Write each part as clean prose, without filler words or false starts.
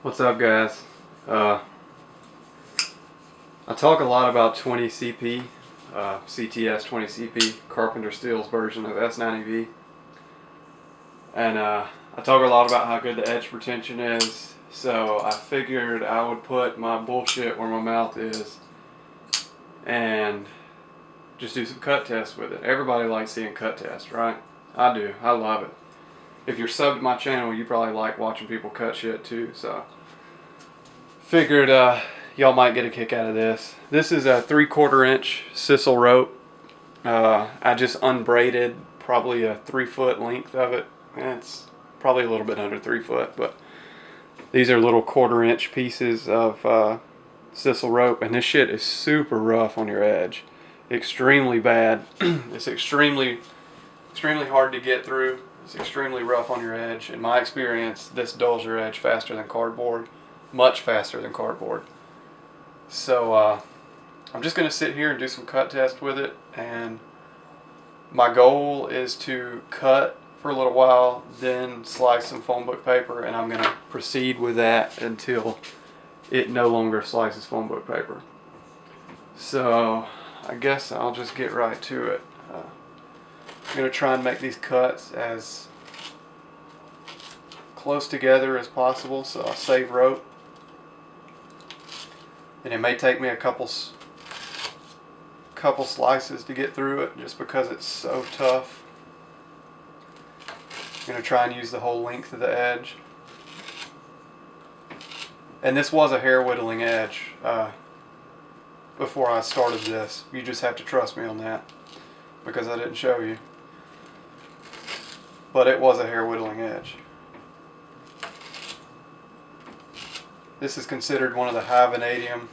What's up, guys? I talk a lot about 20CP, CTS20CP, Carpenter Steel's version of S90V. And I talk a lot about how good the edge retention is, so I figured I would put my bullshit where my mouth is and just do some cut tests with it. Everybody likes seeing cut tests, right? I do. I love it. If you're subbed to my channel, you probably like watching people cut shit too, so figured y'all might get a kick out of this. This is a 3/4 inch sisal rope. I just unbraided probably a 3 foot length of it. It's probably a little bit under 3 foot, but these are little 1/4 inch pieces of sisal rope, and this shit is super rough on your edge. Extremely bad. It's extremely hard to get through. It's extremely rough on your edge. In my experience, this dulls your edge faster than cardboard. Much faster than cardboard. So I'm just going to sit here and do some cut tests with it, and my goal is to cut for a little while, then slice some phone book paper, and I'm going to proceed with that until it no longer slices phone book paper. So I guess I'll just get right to it. I'm going to try and make these cuts as close together as possible so I'll save rope. And it may take me a couple slices to get through it just because it's so tough. I'm going to try and use the whole length of the edge. And this was a hair whittling edge before I started this. You just have to trust me on that because I didn't show you. But it was a hair whittling edge. This is considered one of the high vanadium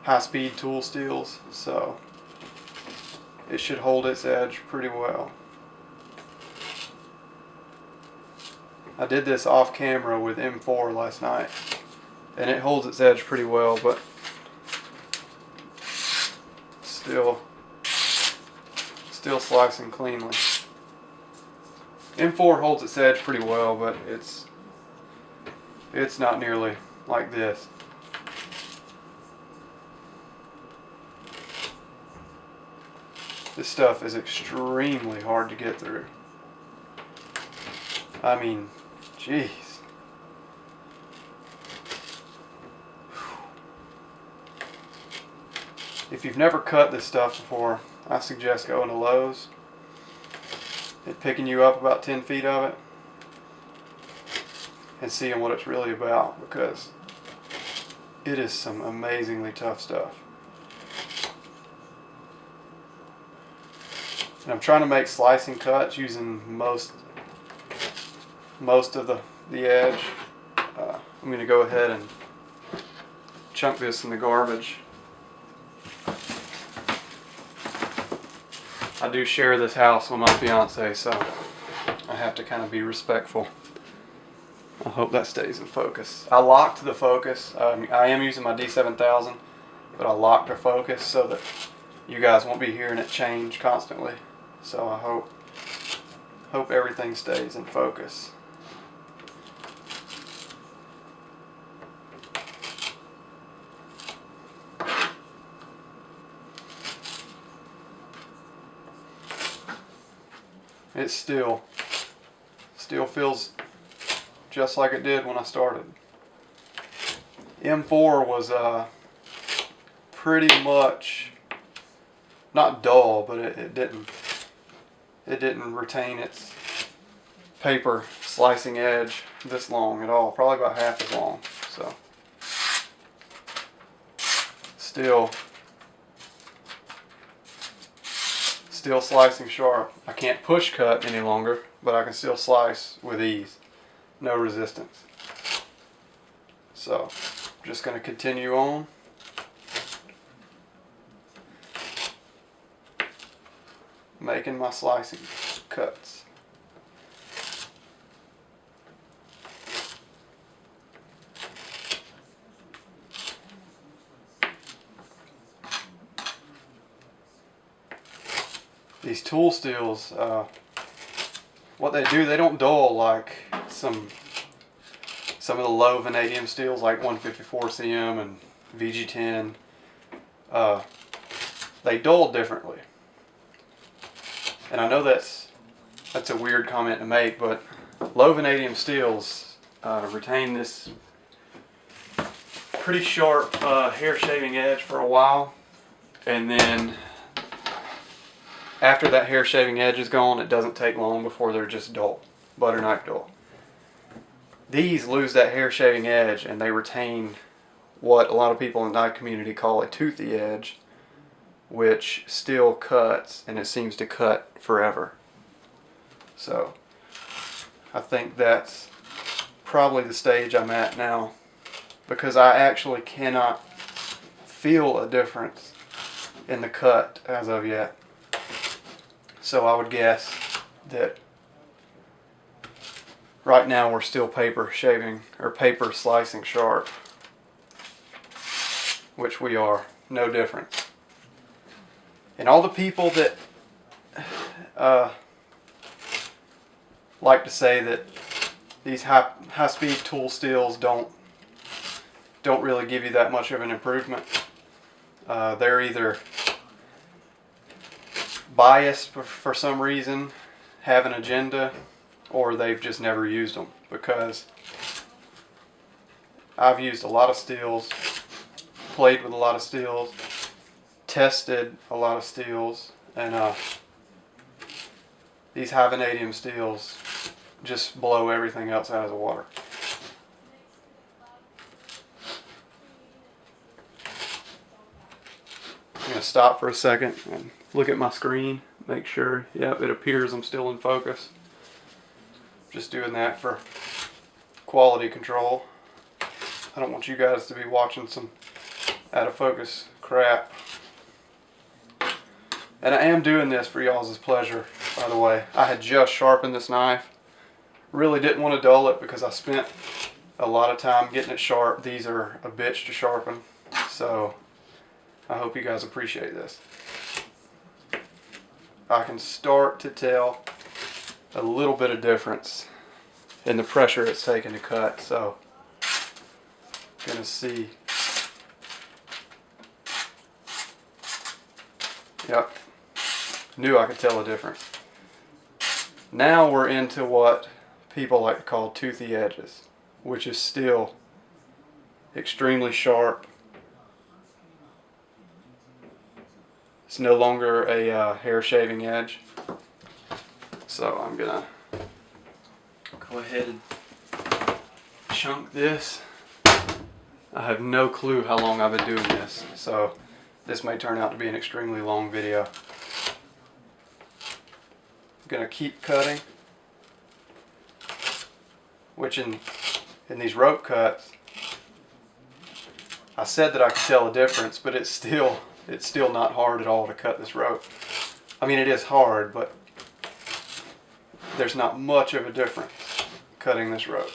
high-speed tool steels, so it should hold its edge pretty well. I did this off camera with M4 last night, and it holds its edge pretty well, but still slicing cleanly. M4 holds its edge pretty well, but it's not nearly like this. This stuff is extremely hard to get through. I mean, jeez. If you've never cut this stuff before, I suggest going to Lowe's and picking you up about 10 feet of it and seeing what it's really about, because it is some amazingly tough stuff. And I'm trying to make slicing cuts using most of the edge. I'm going to go ahead and chunk this in the garbage. I do share this house with my fiance, so I have to kind of be respectful. I hope that stays in focus. I locked the focus. I am using my D7000, but I locked the focus so that you guys won't be hearing it change constantly. So I hope everything stays in focus. It still feels just like it did when I started. M4 was pretty much not dull, but it didn't retain its paper slicing edge this long at all. Probably about half as long. So still slicing sharp. I can't push cut any longer, but I can still slice with ease. No resistance. So I'm just going to continue on. Making my slicing cuts. These tool steels, what they do, they don't dull like some of the low vanadium steels like 154 cm and VG10, they dull differently. And I know that's a weird comment to make, but low vanadium steels retain this pretty sharp hair shaving edge for a while, and then after that hair shaving edge is gone, it doesn't take long before they're just dull, butter knife dull. These lose that hair shaving edge and they retain what a lot of people in the knife community call a toothy edge, which still cuts, and it seems to cut forever. So I think that's probably the stage I'm at now, because I actually cannot feel a difference in the cut as of yet. So I would guess that right now we're still paper shaving or paper slicing sharp, which we are, no difference. And all the people that like to say that these high-speed tool steels don't really give you that much of an improvement, they're either biased for some reason, have an agenda, or they've just never used them. Because I've used a lot of steels, played with a lot of steels, tested a lot of steels, and these high vanadium steels just blow everything else out of the water. I'm going to stop for a second and look at my screen, make sure, yep, it appears I'm still in focus. Just doing that for quality control. I don't want you guys to be watching some out of focus crap. And I am doing this for y'all's pleasure, by the way. I had just sharpened this knife. Really didn't want to dull it because I spent a lot of time getting it sharp. These are a bitch to sharpen. So I hope you guys appreciate this. I can start to tell a little bit of difference in the pressure it's taking to cut. So gonna see. Yep. Knew I could tell a difference. Now we're into what people like to call toothy edges, which is still extremely sharp. It's no longer a hair shaving edge. So I'm gonna go ahead and chunk this. I have no clue how long I've been doing this, so this may turn out to be an extremely long video. I'm gonna keep cutting, which in these rope cuts, I said that I could tell a difference, but it's still not hard at all to cut this rope. I mean, it is hard, but there's not much of a difference cutting this rope.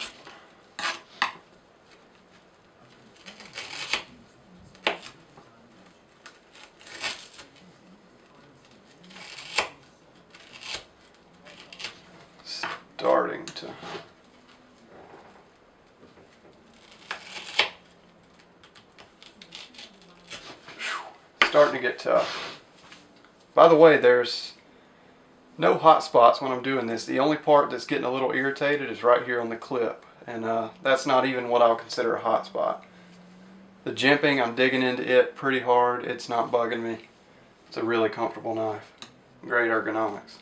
Starting to get tough. By the way, there's no hot spots when I'm doing this. The only part that's getting a little irritated is right here on the clip, and that's not even what I'll consider a hot spot. The jimping, I'm digging into it pretty hard. It's not bugging me. It's a really comfortable knife. Great ergonomics.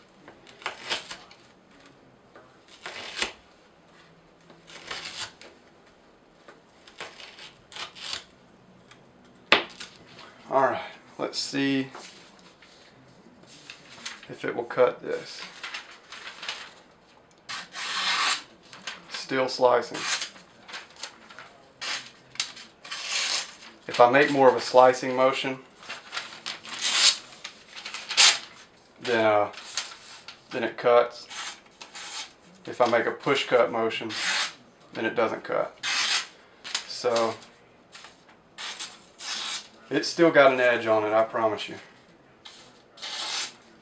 Alright, let's see if it will cut this. Still slicing. If I make more of a slicing motion, then it cuts. If I make a push cut motion, then it doesn't cut. So it's still got an edge on it, I promise you.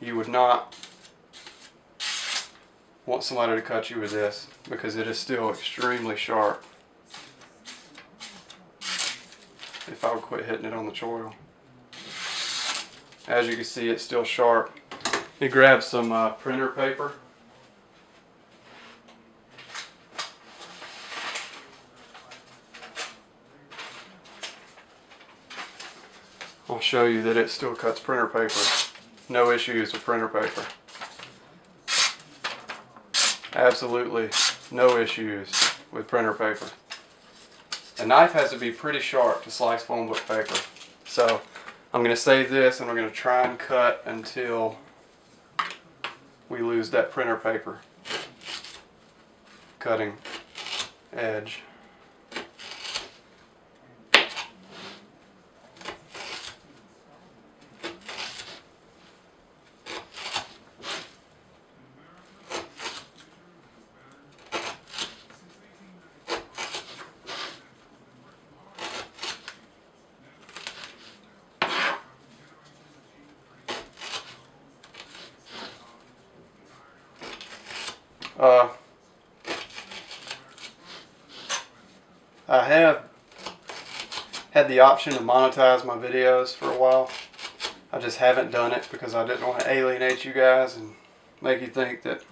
You would not want somebody to cut you with this because it is still extremely sharp. If I would quit hitting it on the choil. As you can see, it's still sharp. You grab some printer paper. I'll show you that it still cuts printer paper. No issues with printer paper. Absolutely no issues with printer paper. A knife has to be pretty sharp to slice phone book paper. So I'm going to save this and we're going to try and cut until we lose that printer paper cutting edge. I have had the option to monetize my videos for a while. I just haven't done it because I didn't want to alienate you guys and make you think that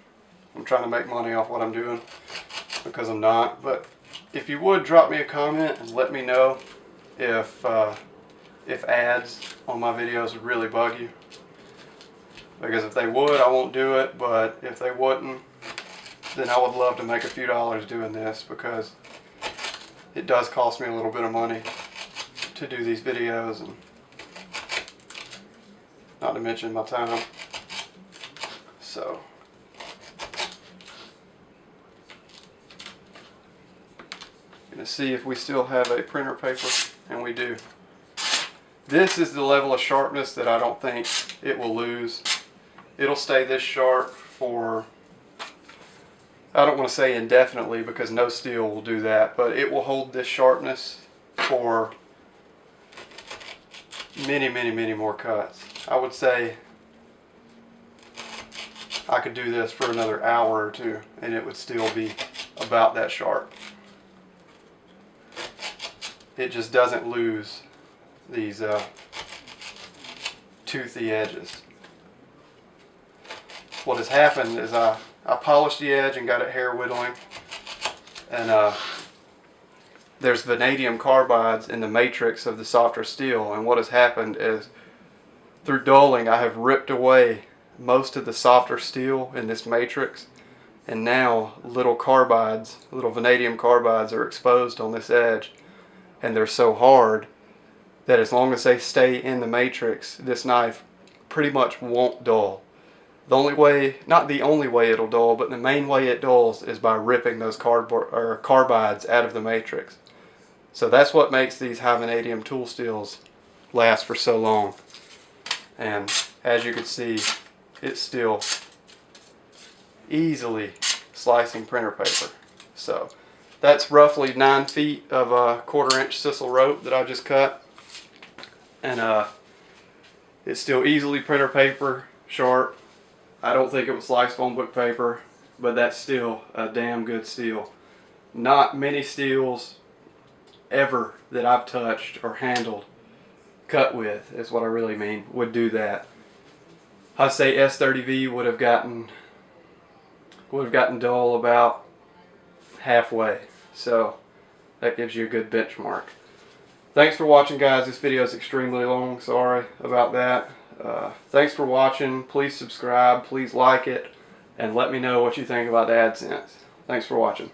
I'm trying to make money off what I'm doing, because I'm not. But if you would drop me a comment and let me know if ads on my videos would really bug you. Because if they would, I won't do it, but if they wouldn't, then I would love to make a few dollars doing this, because it does cost me a little bit of money to do these videos, and not to mention my time. So I'm going to see if we still have a printer paper, and we do. This is the level of sharpness that I don't think it will lose. It'll stay this sharp for, I don't want to say indefinitely because no steel will do that, but it will hold this sharpness for many, many, many more cuts. I would say I could do this for another hour or two and it would still be about that sharp. It just doesn't lose these toothy edges. What has happened is I polished the edge and got it hair whittling, and there's vanadium carbides in the matrix of the softer steel, and what has happened is through dulling I have ripped away most of the softer steel in this matrix, and now little carbides, little vanadium carbides are exposed on this edge, and they're so hard that as long as they stay in the matrix, this knife pretty much won't dull. The only way, not the only way it'll dull, but the main way it dulls is by ripping those carbides out of the matrix. So that's what makes these high vanadium tool steels last for so long. And as you can see, it's still easily slicing printer paper. So that's roughly 9 feet of 1/4 inch sisal rope that I just cut. And it's still easily printer paper sharp. I don't think it would slice phone book paper, but that's still a damn good steel. Not many steels ever that I've touched or handled, cut with is what I really mean, would do that. I'd say S30V would have gotten dull about halfway. So that gives you a good benchmark. Thanks for watching, guys. This video is extremely long. Sorry about that. Thanks for watching. Please subscribe. Please like it. And let me know what you think about the AdSense. Thanks for watching.